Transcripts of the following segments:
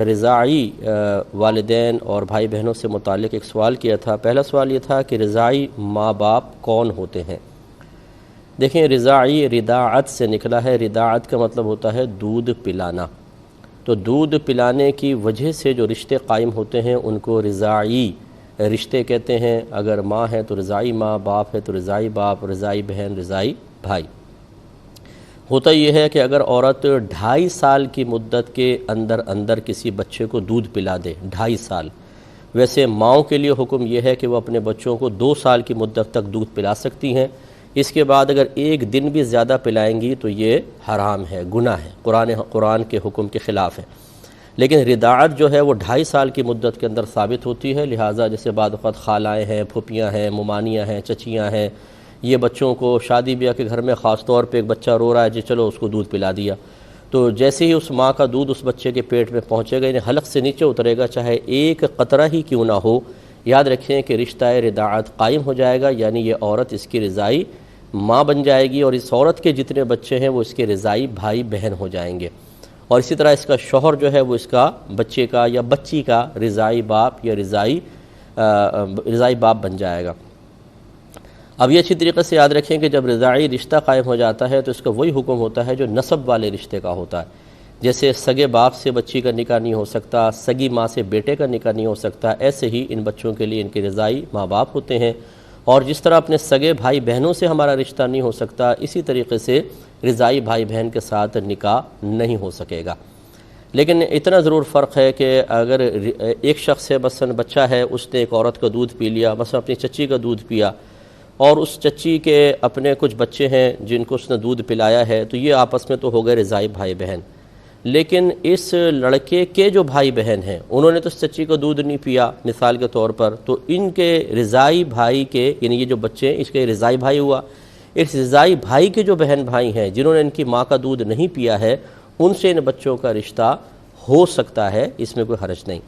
رضاعی والدین اور بھائی بہنوں سے متعلق ایک سوال کیا تھا۔ پہلا سوال یہ تھا کہ رضاعی ماں باپ کون ہوتے ہیں؟ دیکھیں، رضاعی رضاعت سے نکلا ہے۔ رضاعت کا مطلب ہوتا ہے دودھ پلانا۔ تو دودھ پلانے کی وجہ سے جو رشتے قائم ہوتے ہیں ان کو رضاعی رشتے کہتے ہیں۔ اگر ماں ہے تو رضاعی ماں، باپ ہے تو رضاعی باپ، رضاعی بہن، رضاعی بھائی۔ ہوتا یہ ہے کہ اگر عورت 2.5 سال کی مدت کے اندر کسی بچے کو دودھ پلا دے، 2.5 سال، ویسے ماؤں کے لیے حکم یہ ہے کہ وہ اپنے بچوں کو 2 سال کی مدت تک دودھ پلا سکتی ہیں۔ اس کے بعد اگر ایک دن بھی زیادہ پلائیں گی تو یہ حرام ہے، گناہ ہے، قرآن کے حکم کے خلاف ہے۔ لیکن رضاعت جو ہے وہ 2.5 سال کی مدت کے اندر ثابت ہوتی ہے، لہٰذا جیسے بعض اوقات خالائیں ہیں، پھوپھیاں ہیں، ممانیاں ہیں، چچیاں ہیں، یہ بچوں کو شادی بیاہ کے گھر میں خاص طور پہ ایک بچہ رو رہا ہے جی چلو اس کو دودھ پلا دیا، تو جیسے ہی اس ماں کا دودھ اس بچے کے پیٹ میں پہنچے گا، یعنی حلق سے نیچے اترے گا، چاہے ایک قطرہ ہی کیوں نہ ہو، یاد رکھیں کہ رشتہ رضاعت قائم ہو جائے گا، یعنی یہ عورت اس کی رضاعی ماں بن جائے گی اور اس عورت کے جتنے بچے ہیں وہ اس کے رضاعی بھائی بہن ہو جائیں گے، اور اسی طرح اس کا شوہر جو ہے وہ اس کا بچے کا یا بچی کا رضاعی باپ یا رضاعی باپ بن جائے گا۔ اب یہ اچھی طریقے سے یاد رکھیں کہ جب رضاعی رشتہ قائم ہو جاتا ہے تو اس کا وہی حکم ہوتا ہے جو نسب والے رشتے کا ہوتا ہے۔ جیسے سگے باپ سے بچی کا نکاح نہیں ہو سکتا، سگی ماں سے بیٹے کا نکاح نہیں ہو سکتا، ایسے ہی ان بچوں کے لیے ان کے رضاعی ماں باپ ہوتے ہیں، اور جس طرح اپنے سگے بھائی بہنوں سے ہمارا رشتہ نہیں ہو سکتا، اسی طریقے سے رضاعی بھائی بہن کے ساتھ نکاح نہیں ہو سکے گا۔ لیکن اتنا ضرور فرق ہے کہ اگر ایک شخص ہے، مثلا بچہ ہے، اس نے ایک عورت کا دودھ پی لیا، مثلا اپنی چچی کا دودھ پیا، اور اس چچی کے اپنے کچھ بچے ہیں جن کو اس نے دودھ پلایا ہے، تو یہ آپس میں تو ہو گئے رضاعی بھائی بہن۔ لیکن اس لڑکے کے جو بھائی بہن ہیں انہوں نے تو اس چچی کا دودھ نہیں پیا مثال کے طور پر، تو ان کے رضاعی بھائی کے، یعنی یہ جو بچے ہیں اس کے رضاعی بھائی ہوا، اس رضاعی بھائی کے جو بہن بھائی ہیں جنہوں نے ان کی ماں کا دودھ نہیں پیا ہے، ان سے ان بچوں کا رشتہ ہو سکتا ہے، اس میں کوئی حرج نہیں۔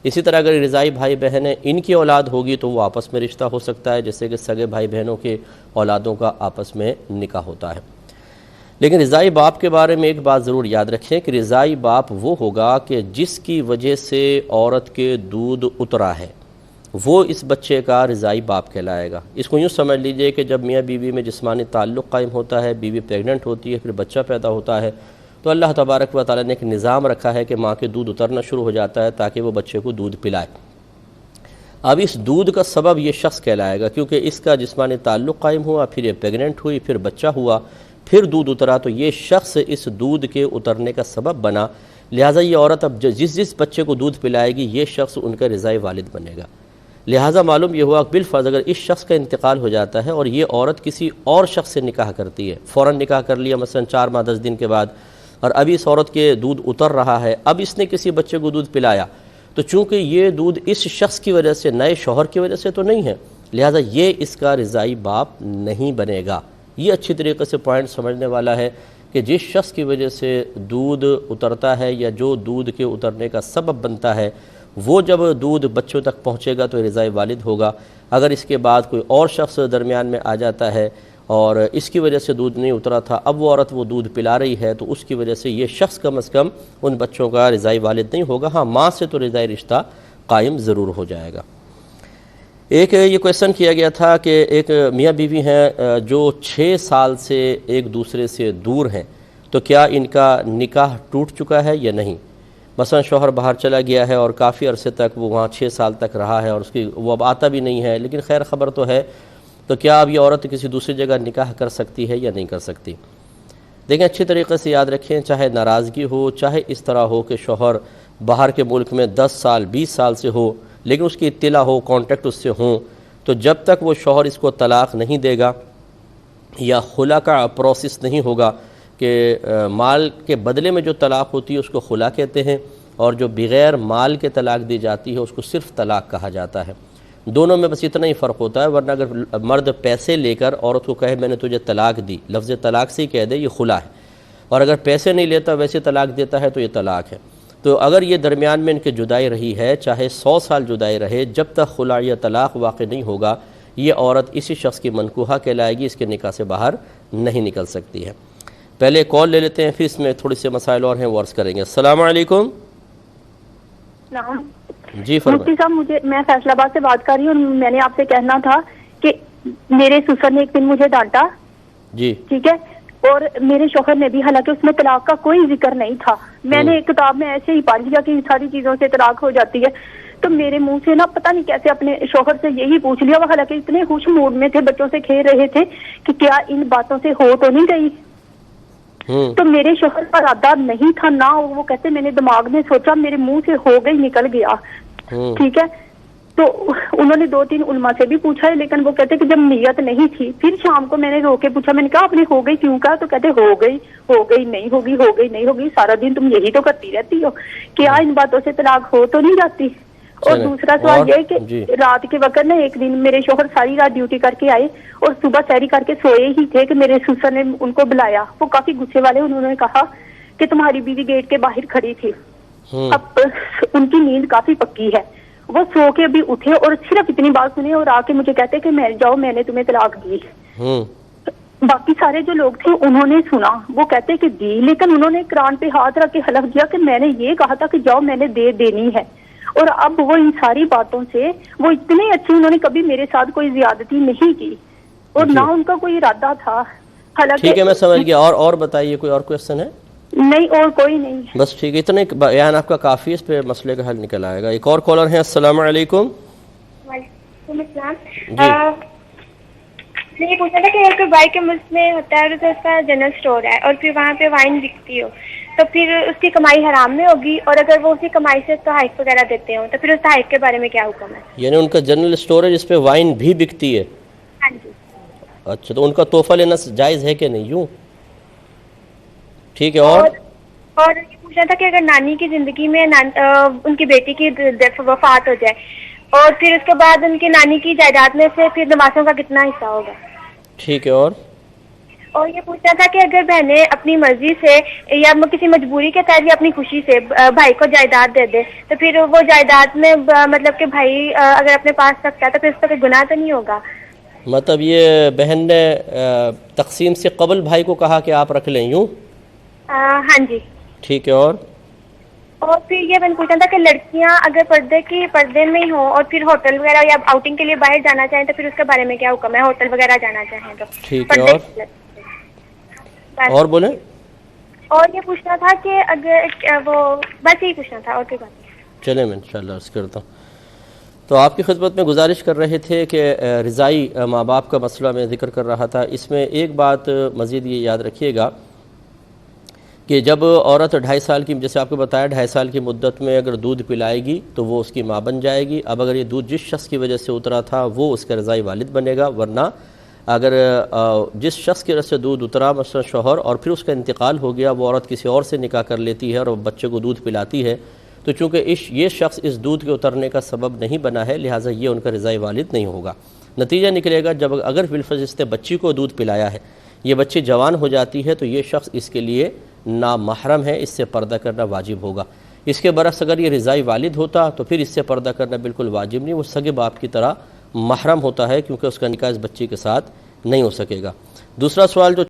اسی طرح اگر رضاعی بھائی بہن ہیں، ان کی اولاد ہوگی تو وہ آپس میں رشتہ ہو سکتا ہے، جیسے کہ سگے بھائی بہنوں کے اولادوں کا آپس میں نکاح ہوتا ہے۔ لیکن رضاعی باپ کے بارے میں ایک بات ضرور یاد رکھیں کہ رضاعی باپ وہ ہوگا کہ جس کی وجہ سے عورت کے دودھ اترا ہے، وہ اس بچے کا رضاعی باپ کہلائے گا۔ اس کو یوں سمجھ لیجئے کہ جب میاں بیوی میں جسمانی تعلق قائم ہوتا ہے، بیوی پریگننٹ ہوتی ہے، پھر بچہ پیدا ہوتا ہے، تو اللہ تبارک و تعالیٰ نے ایک نظام رکھا ہے کہ ماں کے دودھ اترنا شروع ہو جاتا ہے تاکہ وہ بچے کو دودھ پلائے۔ اب اس دودھ کا سبب یہ شخص کہلائے گا، کیونکہ اس کا جسمانی تعلق قائم ہوا، پھر یہ پریگننٹ ہوئی، پھر بچہ ہوا، پھر دودھ اترا، تو یہ شخص اس دودھ کے اترنے کا سبب بنا، لہٰذا یہ عورت اب جس بچے کو دودھ پلائے گی یہ شخص ان کا رضاعی والد بنے گا۔ لہٰذا معلوم یہ ہوا کہ بالفرض اگر اس شخص کا انتقال ہو جاتا ہے اور یہ عورت کسی اور شخص سے نکاح کرتی ہے، فوراً نکاح کر لیا مثلا 4 ماہ 10 دن کے بعد، اور ابھی اس عورت کے دودھ اتر رہا ہے، اب اس نے کسی بچے کو دودھ پلایا، تو چونکہ یہ دودھ اس شخص کی وجہ سے، نئے شوہر کی وجہ سے تو نہیں ہے، لہٰذا یہ اس کا رضاعی باپ نہیں بنے گا۔ یہ اچھی طریقے سے پوائنٹ سمجھنے والا ہے کہ جس شخص کی وجہ سے دودھ اترتا ہے یا جو دودھ کے اترنے کا سبب بنتا ہے، وہ جب دودھ بچوں تک پہنچے گا تو رضاعی والد ہوگا۔ اگر اس کے بعد کوئی اور شخص درمیان میں آ جاتا ہے اور اس کی وجہ سے دودھ نہیں اترا تھا، اب وہ عورت وہ دودھ پلا رہی ہے، تو اس کی وجہ سے یہ شخص کم از کم ان بچوں کا رضاعی والد نہیں ہوگا۔ ہاں، ماں سے تو رضاعی رشتہ قائم ضرور ہو جائے گا۔ ایک یہ کویسچن کیا گیا تھا کہ ایک میاں بیوی ہیں جو 6 سال سے ایک دوسرے سے دور ہیں، تو کیا ان کا نکاح ٹوٹ چکا ہے یا نہیں؟ مثلا شوہر باہر چلا گیا ہے اور کافی عرصے تک وہ وہاں 6 سال تک رہا ہے اور وہ اب آتا بھی نہیں ہے، لیکن خیر خبر تو ہے، تو کیا اب یہ عورت کسی دوسری جگہ نکاح کر سکتی ہے یا نہیں کر سکتی؟ دیکھیں، اچھی طریقے سے یاد رکھیں، چاہے ناراضگی ہو، چاہے اس طرح ہو کہ شوہر باہر کے ملک میں 10 سال 20 سال سے ہو، لیکن اس کی اطلاع ہو، کانٹیکٹ اس سے ہوں، تو جب تک وہ شوہر اس کو طلاق نہیں دے گا یا خلا کا پروسیس نہیں ہوگا کہ مال کے بدلے میں جو طلاق ہوتی ہے اس کو خلا کہتے ہیں، اور جو بغیر مال کے طلاق دی جاتی ہے اس کو صرف طلاق کہا جاتا ہے۔ دونوں میں بس اتنا ہی فرق ہوتا ہے، ورنہ اگر مرد پیسے لے کر عورت کو کہے میں نے تجھے طلاق دی، لفظ طلاق سے ہی کہہ دے، یہ خلا ہے، اور اگر پیسے نہیں لیتا ویسے طلاق دیتا ہے تو یہ طلاق ہے۔ تو اگر یہ درمیان میں ان کی جدائی رہی ہے، چاہے 100 سال جدائی رہے، جب تک خلا یا طلاق واقع نہیں ہوگا یہ عورت اسی شخص کی منکوحہ کہلائے گی، اس کے نکاح سے باہر نہیں نکل سکتی ہے۔ پہلے کال لے لیتے ہیں، پھر اس میں تھوڑی سے مسائل اور ہیں وہ عرض کریں گے۔ السلام علیکم۔ السلام جی مفتی فرمائیں. صاحب، میں فیصل آباد سے بات کر رہی ہوں. میں نے آپ سے کہنا تھا کہ میرے سسر نے ایک دن مجھے ڈانٹا، جی ٹھیک ہے، اور میرے شوہر نے بھی، حالانکہ اس میں طلاق کا کوئی ذکر نہیں تھا. میں نے ایک کتاب میں ایسے ہی پڑھ لیا کہ ان ساری چیزوں سے طلاق ہو جاتی ہے، تو میرے منہ سے نا پتہ نہیں کیسے اپنے شوہر سے یہی پوچھ لیا. وہ حالانکہ اتنے خوش موڈ میں تھے، بچوں سے کھیل رہے تھے، کہ کیا ان باتوں سے ہو تو نہیں گئی. تو میرے شوہر کا ارادہ نہیں تھا نہ، وہ کہتے میں نے دماغ میں سوچا، میرے منہ سے ہو گئی، نکل گیا، ٹھیک ہے. تو انہوں نے 2-3 علماء سے بھی پوچھا ہے، لیکن وہ کہتے کہ جب نیت نہیں تھی. پھر شام کو میں نے رو کے پوچھا، میں نے کہا آپ نے ہو گئی کیوں کہا؟ تو کہتے ہو گئی نہیں ہوگی، ہو گئی نہیں ہوگی، سارا دن تم یہی تو کرتی رہتی ہو، کیا ان باتوں سے طلاق ہو تو نہیں جاتی؟ اور دوسرا سوال یہ ہے کہ رات کے وقت نا ایک دن میرے شوہر ساری رات ڈیوٹی کر کے آئے اور صبح سحری کر کے سوئے ہی تھے کہ میرے سسر نے ان کو بلایا. وہ کافی غصے والے، انہوں نے کہا کہ تمہاری بیوی گیٹ کے باہر کھڑی تھی. اب ان کی نیند کافی پکی ہے، وہ سو کے ابھی اٹھے اور صرف اتنی بات سنی اور آ کے مجھے کہتے کہ میں جاؤ، میں نے تمہیں طلاق دی. باقی سارے جو لوگ تھے انہوں نے سنا، وہ کہتے کہ دی، لیکن انہوں نے قرآن پہ ہاتھ رکھ کے حلف دیا کہ میں نے یہ کہا تھا کہ جاؤ، میں نے دے دینی ہے. اور اب وہ ان ساری باتوں سے وہ اتنے اچھے، انہوں نے کبھی میرے ساتھ کوئی زیادتی نہیں کی اور نہ ان کا کوئی ارادہ تھا. ٹھیک ہے، میں سمجھ گیا. اور بتائیے، کوئی اور کویشچن ہے؟ نہیں، اور کوئی نہیں. بس ٹھیک ہے، اتنے بیان آپ کا کافی ہے، اس پہ مسئلے کا حل نکل آئے گا. ایک اور کالر ہیں. السلام علیکم. وعلیکم السلام. جی میں یہ پوچھنا تھا کہ اگر بائی کے ملک میں ہوتا ہے تو اس کا جنرل اسٹور ہے اور پھر وہاں پہ وائن بکتی ہو، تو پھر اس کی کمائی حرام میں ہوگی، اور اگر وہ اسی کمائی سے تحائف وغیرہ دیتے ہوں تو پھر اس تحائف کے بارے میں کیا حکم ہے؟ یعنی ان کا جنرل اسٹور ہے جس پہ وائن بھی بکتی ہے؟ ہاں جی. اچھا، تو ان کا تحفہ لینا جائز ہے کہ نہیں؟ یوں ٹھیک ہے. اور یہ پوچھنا تھا کہ اگر نانی کی زندگی میں ان کی بیٹی کی وفات ہو جائے اور پھر اس کے بعد ان کی نانی کی جائیداد میں سے پھر نواسوں کا کتنا حصہ ہوگا؟ ٹھیک ہے. اور یہ پوچھنا تھا کہ اگر بہنیں اپنی مرضی سے یا کسی مجبوری کے تحت یا اپنی خوشی سے بھائی کو جائیداد دے دے تو پھر وہ جائیداد میں مطلب کہ بھائی اگر اپنے پاس رکھتا ہے تو پھر اس کا کوئی گناہ تو نہیں ہوگا؟ مطلب یہ بہن نے تقسیم سے قبل بھائی کو کہا کہ آپ رکھ لیں، یوں؟ ہاں جی. ٹھیک ہے. اور پھر یہ میں نے پوچھا تھا کہ لڑکیاں اگر پردے میں ہی ہوں اور پھر ہوٹل وغیرہ یا آؤٹنگ کے لیے باہر جانا چاہیں تو پھر اس کے بارے میں کیا حکم ہے؟ ہوٹل وغیرہ جانا چاہیں تو ٹھیک ہے. اور بولیں. اور یہ پوچھنا تھا کہ اگر وہ بس یہی پوچھنا تھا، اور کوئی بات نہیں. چلیں میں انشاءاللہ عرض کرتا ہوں. تو آپ کی خدمت میں گزارش کر رہے تھے کہ رضائی ماں باپ کا مسئلہ میں ذکر کر رہا تھا. اس میں ایک بات مزید یہ یاد رکھیے گا کہ جب عورت 2.5 سال کی، جیسے آپ کو بتایا 2.5 سال کی مدت میں اگر دودھ پلائے گی تو وہ اس کی ماں بن جائے گی. اب اگر یہ دودھ جس شخص کی وجہ سے اترا تھا وہ اس کا رضائی والد بنے گا، ورنہ اگر جس شخص کی وجہ سے دودھ اترا، مثلا شوہر، اور پھر اس کا انتقال ہو گیا، وہ عورت کسی اور سے نکاح کر لیتی ہے اور بچے کو دودھ پلاتی ہے، تو چونکہ یہ شخص اس دودھ کے اترنے کا سبب نہیں بنا ہے، لہٰذا یہ ان کا رضائی والد نہیں ہوگا. نتیجہ نکلے گا جب اگر بالفرض اس نے بچی کو دودھ پلایا ہے، یہ بچی جوان ہو جاتی ہے، تو یہ شخص اس کے لیے نامحرم ہے، اس سے پردہ کرنا واجب ہوگا. اس کے برعکس اگر یہ رضائی والد ہوتا تو پھر اس سے پردہ کرنا بالکل واجب نہیں، وہ سگے باپ کی طرح محرم ہوتا ہے، کیونکہ اس کا نکاح اس بچی کے ساتھ نہیں ہو سکے گا. دوسرا سوال جو